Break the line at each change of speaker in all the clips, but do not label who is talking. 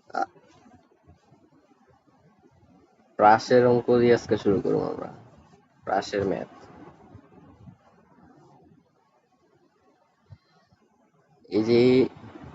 আ- প্রাসের অঙ্ক দিয়ে আজকে শুরু করবো আমরা। প্রাসের ম্যাথ। এই যে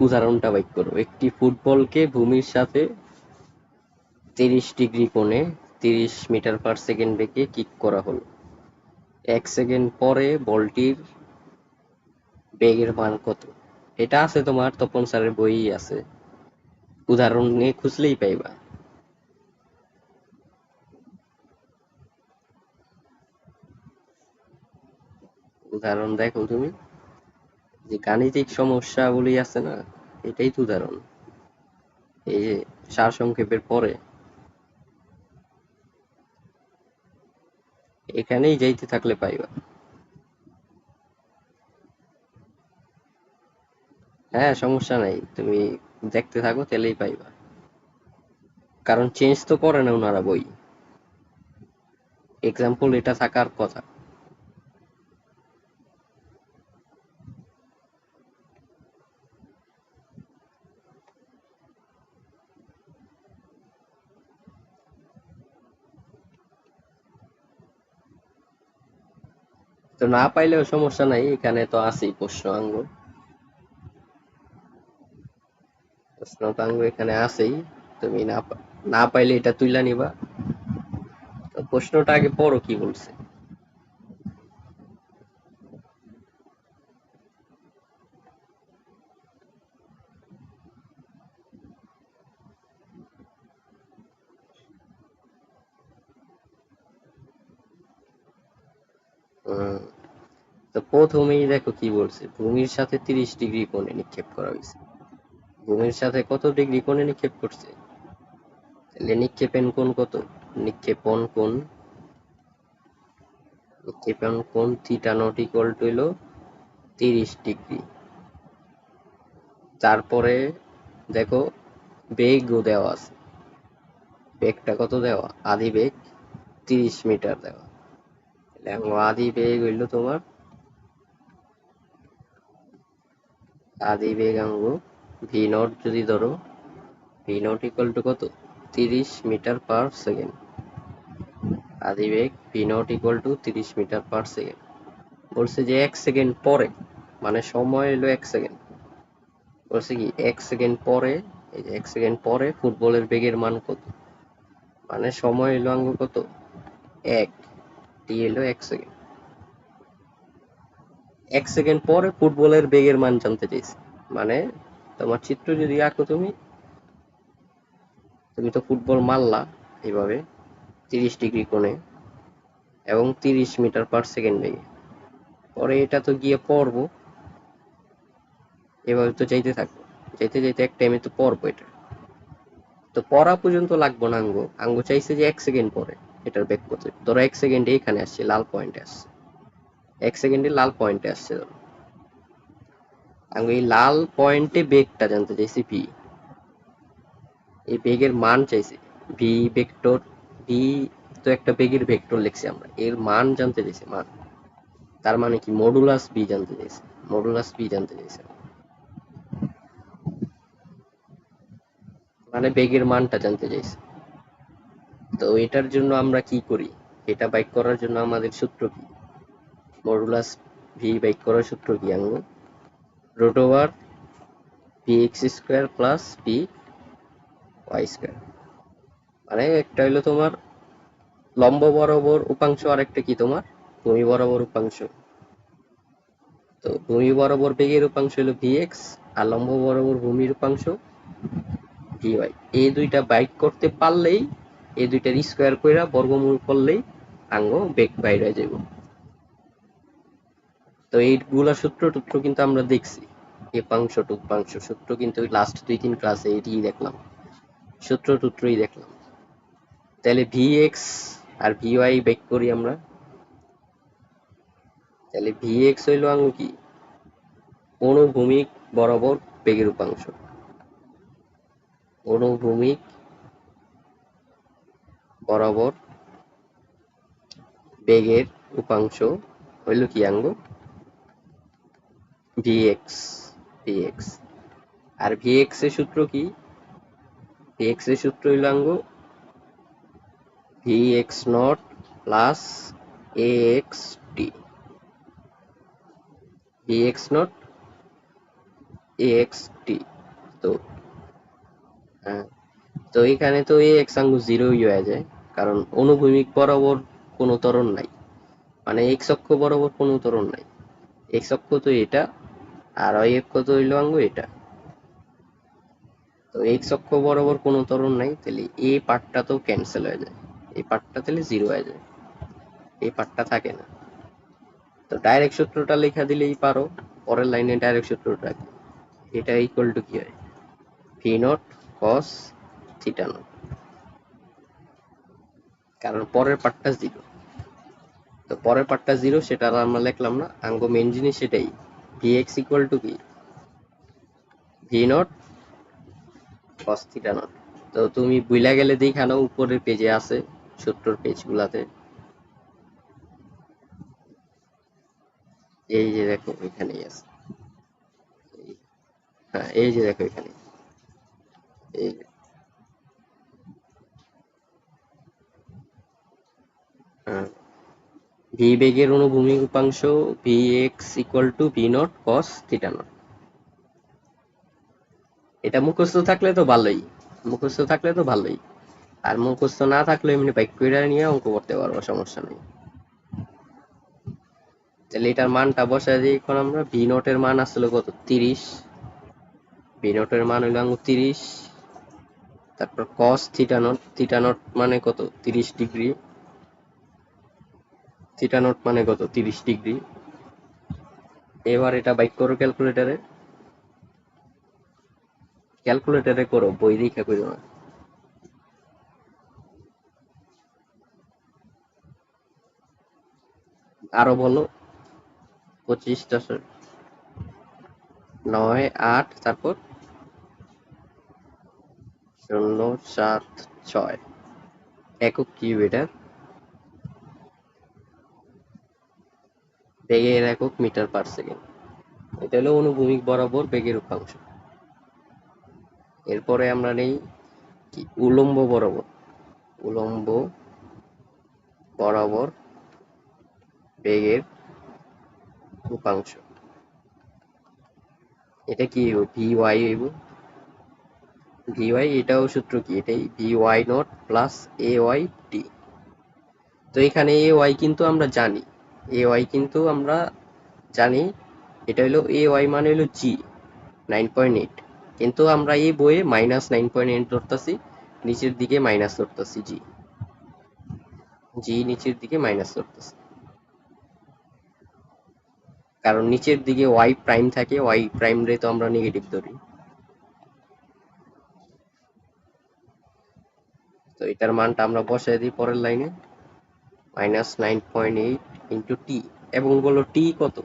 উদাহরণটা বাইক করো, একটি ফুটবলকে ভূমির সাথে 30 ডিগ্রি কোণে 30 মিটার/সেকেন্ড বেগে কিক করা হলো। 1 সেকেন্ড পরে বলটির বেগের মান কত? এটা আছে তোমার তপন স্যারের বইই আছে, উদাহরণ নিয়ে খুঁজলেই পাইবা। উদাহরণ দেখো তুমি, যে গাণিতিক সমস্যাগুলি আছে না, এটাই তো উদাহরণ। এই যে সারসংক্ষেপের পরে এখানেই যাইতে থাকলে পাইবা। হ্যাঁ, সমস্যা নাই, তুমি দেখতে থাকো তাহলেই পাইবা। কারণ চেঞ্জ তো করে না ওনারা বই, এক্সাম্পল এটা থাকার কথা। তো না পাইলেও সমস্যা নাই, এখানে তো আছেই প্রশ্নাঙ্গ। প্রশ্নতাঙ্গ এখানে আছেই, তুমি না পাইলে এটা তুইলা নিবা। তো প্রশ্নটা আগে পড়ো কি বলছে। উম, তো প্রথমেই দেখো কি বলছে, ভূমির সাথে 30 ডিগ্রি কোণে নিক্ষেপ করা হয়েছে। ভূমির সাথে কত ডিগ্রি কোণে নিক্ষেপ করছে? তাহলে নিক্ষেপণ কোণ কত? নিক্ষেপণ কোণ নিক্ষেপণ কোণ থিটা নট ইকুয়াল টু হলো 30 ডিগ্রি। তারপরে দেখো বেগও দেওয়া আছে, বেগটা কত দেওয়া? আধি বেগ 30 মিটার দেওয়া। তাহলে আধি বেগ হইলো তোমার, আধি বেগ ভি নট যদি ধরো, ভি নট ইকুয়াল টু কত? 30 মিটার/সেকেন্ড। আধি বেগ v naught equal to 30 metre per second. বলছে যে 1 সেকেন্ড পরে, মানে সময় হলো 1 সেকেন্ড। বলছে কি 1 সেকেন্ড পরে, এই যে 1 সেকেন্ড পরে ফুটবলের বেগের মান কত? মানে সময় হলো কত? 1, টি হলো 1 সেকেন্ড। 1 সেকেন্ড পরে ফুটবলের বেগের মান জানতে চাইছে। মানে তোমার চিত্র যদি আঁকো তুমি, তুমি তো ফুটবল মারলা এইভাবে 30 ডিগ্রি কোণে এবং 30 মিটার/সেকেন্ড বেগে। পরে এটা তো গিয়ে পড়বো, এভাবে তো যাইতে থাকবো, যাইতে যাইতে এক টাইমে তো পড়বো এটা। তো পড়া পর্যন্ত লাগবো না আঙ্গু চাইছে যে 1 সেকেন্ড পরে এটার বেগ কত। ধরো 1 সেকেন্ডে এখানে আসছে, লাল পয়েন্টে আসছে, 1 সেকেন্ডে লাল পয়েন্টে আসছে ধরো। আঙ্গু এই লাল পয়েন্টে বেগটা জানতে চাইছি ভি, এই বেগের মান চাইছি। ভি ভেক্টর, ভি তো একটা বেগের ভেক্টর লিখছি আমরা, এর মান জানতে চাইছি, মান। তার মানে কি মডুলাস বি জানতে চাইছে, মডুলাস বি জানতে চাইছে, মানে বেগের মানটা জানতে চাইছে। তো এটার জন্য আমরা কি করি, এটা বাইক করার জন্য আমাদের সূত্র কি? মডুলাস ভি বাইক করার সূত্র কি আঙ্গু? Root over v x square plus v y square. মানে একটা হইলো তোমার লম্ব বরাবর উপাংশ, আর একটা কি তোমার ভূমি বরাবর উপাংশ। তো ভূমি বরাবর বেগের উপাংশ হলো ভি এক্স, আর লম্ব বরাবর ভূমির উপাংশ ভি ওয়াই। এই দুইটা বাইক করতে পারলেই, এই দুইটার স্কোয়ার কইরা বর্গমূল করলেই আঙ্গ বেগ বাইরে হয়ে যাইব। তো এইগুলা সূত্র টুত্র কিন্তু আমরা দেখছি, এপাংশ টুপাংশ সূত্র কিন্তু লাস্ট 2-3 ক্লাসে এটি দেখলাম, সূত্র টুত্রই দেখলাম। তাহলে ভি এক্স আর ভি ওয়াই বেক করি আমরা। তাহলে ভি এক্স হইলো আঙ্গু কি? অনুভূমিক বরাবর বেগের উপাংশ, অনুভূমিক বরাবর বেগের উপাংশ হইল কি আঙ্গু? V x, v x. আর ভি এক্স এর সূত্র কি? এক্স এর সূত্র হইল আঙ্গো v x naught plus a x t, v x naught a x t. তো হ্যাঁ, তো এখানে তো এ এক্স আঙ্গু জিরোই হয়ে যায়, কারণ অনুভূমিক বরাবর কোনো ত্বরণ নাই, মানে এক্স অক্ষ বরাবর কোনো ত্বরণ নাই। এক্স অক্ষ তো এটা, আর ওয়াই অক্ষ তো হইলো আঙ্গু এটা। তো এক্স অক্ষ বরাবর কোনো ত্বরণ নাই, তাহলে এই পার্টটা তো ক্যান্সেল হয়ে যায়, এই পার্টটা তাহলে জিরো হয়ে যায়, এই পার্টটা থাকে না। তো ডাইরেক্ট সূত্রটা লেখা দিলেই পারো, পরের লাইনে ডাইরেক্ট সূত্রটা কি, এটা ইকুয়াল টু কি হয়, V naught cos theta not, কারণ পরের পার্টটা জিরো। তো পরের পার্টটা জিরো, সেটা আর আমরা লিখলাম না, আঙ্গো মেন জিনিস সেটাই, ভি এক্স ইকুয়াল টু কি, v not cos theta not. তো তুমি বুইলা গেলে দেখানো উপরের পেজে আছে, সূত্রর পেজ গুলাতে, এই যে দেখো এখানেই আছে, হ্যাঁ এই যে দেখো এখানে, এই যে, হ্যাঁ, ভি বেগের অনুভূমিক উপাংশ V x equal to V naught cos theta not. এটা মুখস্থ থাকলে তো ভালোই, মুখস্থ থাকলে তো ভালোই, আর মুখস্থ না থাকলে এমনি বাইক করে নিয়ে অঙ্ক করতে পারবো, সমস্যা নেই। তাহলে এটার মানটা বসায় দিই এখন আমরা, ভি নটের মান আসলে কত, 30, ভি নটের মান হইল 30, তারপর cos theta not, theta not মানে কত, 30 ডিগ্রি, থিটা নট মানে কত, 30 ডিগ্রি। এবার এটা বাইক করো ক্যালকুলেটারে, ক্যালকুলেটারে করো, বই দেখা করো না। আরো বলো, 25, 9, 8, তারপর 0, 7, 6, একক কি এটা, বেগের একক মিটার পার সেকেন্ড। এটা হলো অনুভূমিক বরাবর বেগের উপাংশ। এরপরে আমরা নেই কি, উলম্ব বরাবর, উলম্ব বরাবর বেগের উপাংশ। এটা কি হইব, ভি ওয়াই হইব, ভি ওয়াই, এটাও সূত্র কি, এটাই v y naught plus a y t. তো এখানে এ ওয়াই কিন্তু আমরা জানি, এ ওয়াই কিন্তু আমরা জানি, এটা হলো এ ওয়াই মানে হলো জি 9.8, কিন্তু আমরা এই বইয়ে -9.8 ধরতেছি, নিচের দিকে মাইনাস ধরতেছি, জি জি নিচের দিকে মাইনাস ধরতেছি, কারণ নিচের দিকে ওয়াই প্রাইম থাকে, ওয়াই প্রাইম রে তো আমরা নেগেটিভ ধরি। তো এটার মানটা আমরা বসাই দিই পরের লাইনে, -9.8 ইন্টু টি, এবং বলো টি কত,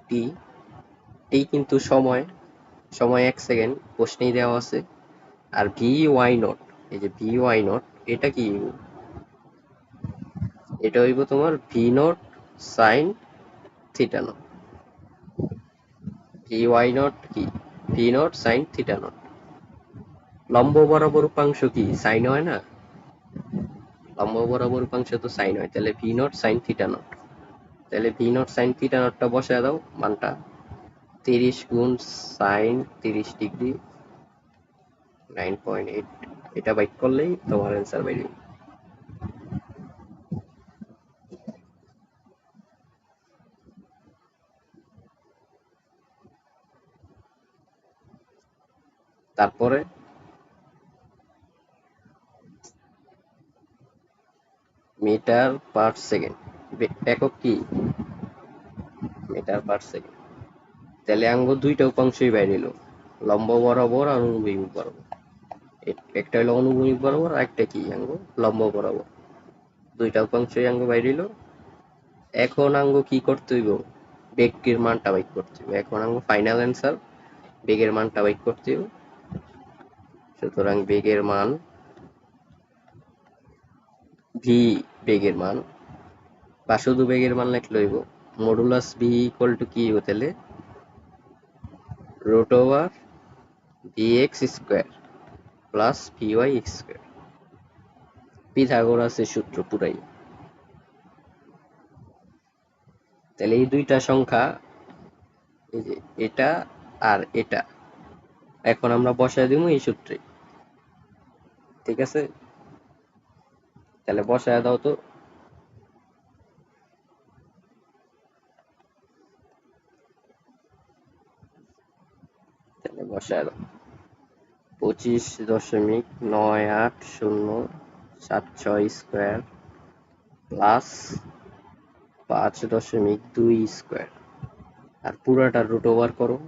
টি, টি কিন্তু সময়, সময় 1 সেকেন্ড প্রশ্নেই দেওয়া আছে। আর ভি ওয়াই নট, এই যে ভি ওয়াই নট, এটা কি, এটা হইব তোমার v naught sine theta naught, v y naught কি, v naught sine theta naught. লম্ব বরাবর উপাংশ কি সাইন হয় না, লম্ব বরাবর উপাংশ তো সাইন হয়, তাহলে V naught sine theta not, তাহলে ভি নট সাইন থিটা নটটা বসায় দাও মানটা, 30 গুণ সাইন 30 ডিগ্রি 9.8, এটা বাইক করলেই তোমার অ্যান্সার বেরিয়ে। তারপরে মিটার পার সেকেন্ড, একক কি, মিটার পার সেকেন্ড। তাহলে আঙ্গ দুইটা উপাংশই বাইরে এলো, লম্ব বরাবর আর অনুভূমিক বরাবর। একটা হলো অনুভূমিক বরাবর, আর একটা কি আঙ্গ লম্ব বরাবর, দুইটা উপাংশই আঙ্গ বাইরে এলো। এখন আঙ্গ কি করতে হইব, বেগের মানটা বাইক করতে হইব, এখন আঙ্গ ফাইনাল অ্যান্সার বেগের মানটা বাইক করতে হইব। সুতরাং বেগের মান, ভি বেগের মান, বা শুধু বেগের মান লিখলে হইব, মডুলাস ভি ইকুয়াল টু কি হইব, তাহলে root over v x square plus v y x square. পিথাগোরাসের সূত্র পুরাই। তাহলে এই দুইটা সংখ্যা, এই যে এটা আর এটা, এখন আমরা বসায় দিব এই সূত্রে। ঠিক আছে, তাহলে বসায় দাও তো। তাহলে বসায় দাও 25.98076 স্কোয়ার প্লাস 5.2 স্কোয়ার, আর পুরাটা রুট ওভার করো।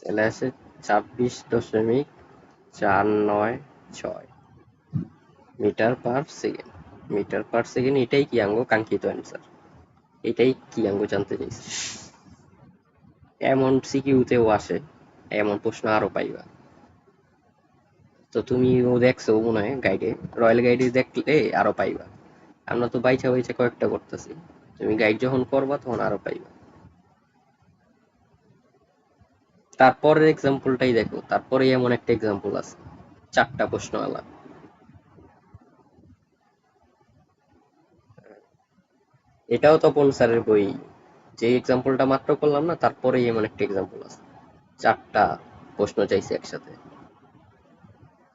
তাহলে আছে 26.496 metre per second. Metre per second, এটাই কি আঙ্গো কাঙ্ক্ষিত অ্যান্সার? এটাই কি আঙ্গো জানতে চাইছি? এমন সিকিউতেও আসে, এমন প্রশ্ন আরো পাইবা। তো তুমিও দেখছো মনে হয় গাইডে, রয়্যাল গাইডে দেখলে আরো পাইবা। আমরা তো বাইচা বাইচা কয়েকটা করতেছি, তুমি গাইড যখন করবা তখন আরো পাইবা। তারপরের এক্সাম্পলটাই দেখো, তারপরে এমন একটা এক্সাম্পল আছে 4টা প্রশ্নওয়ালা। এটাও তপন স্যারের বই, যে এক্সাম্পলটা মাত্র করলাম না, তারপরেই এমন একটা এক্সাম্পল আছে 4টা প্রশ্ন চাইছে একসাথে।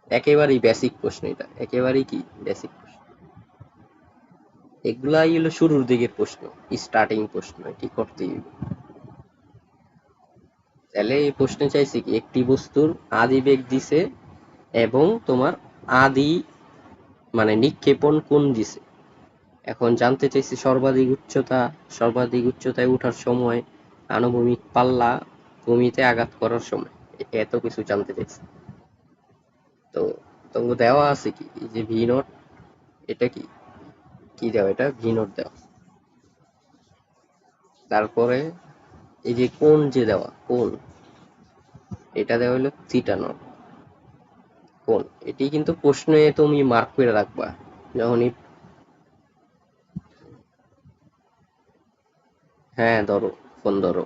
একেবারেই বেসিক প্রশ্ন, এটা একেবারেই কি বেসিক প্রশ্ন। এগুলাই হলো শুরুর দিকের প্রশ্ন, স্টার্টিং প্রশ্ন, এটি করতেই হবে। তাহলে এই প্রশ্নে চাইছে কি, একটি বস্তুর আদি বেগ দিছে এবং তোমার আদি মানে নিক্ষেপণ কোণ দিছে। এখন জানতে চাইছি সর্বাধিক উচ্চতা, সর্বাধিক উচ্চতায় ওঠার সময়, আনুভূমিক পাল্লা, ভূমিতে আঘাত করার সময়, এত কিছু জানতে চাইছি। তো তোমাকে দেওয়া আছে কি, এই যে ভি নট, এটা কি কি দেওয়া, এটা ভি নট দেওয়া। তারপরে এই যে কোণ যে দেওয়া, কোণ এটা দেওয়া হলো থিটা নট কোণ। এটি কিন্তু প্রশ্নে তুমি মার্ক করে রাখবা যখনই। হ্যাঁ ধরো, ফোন ধরো।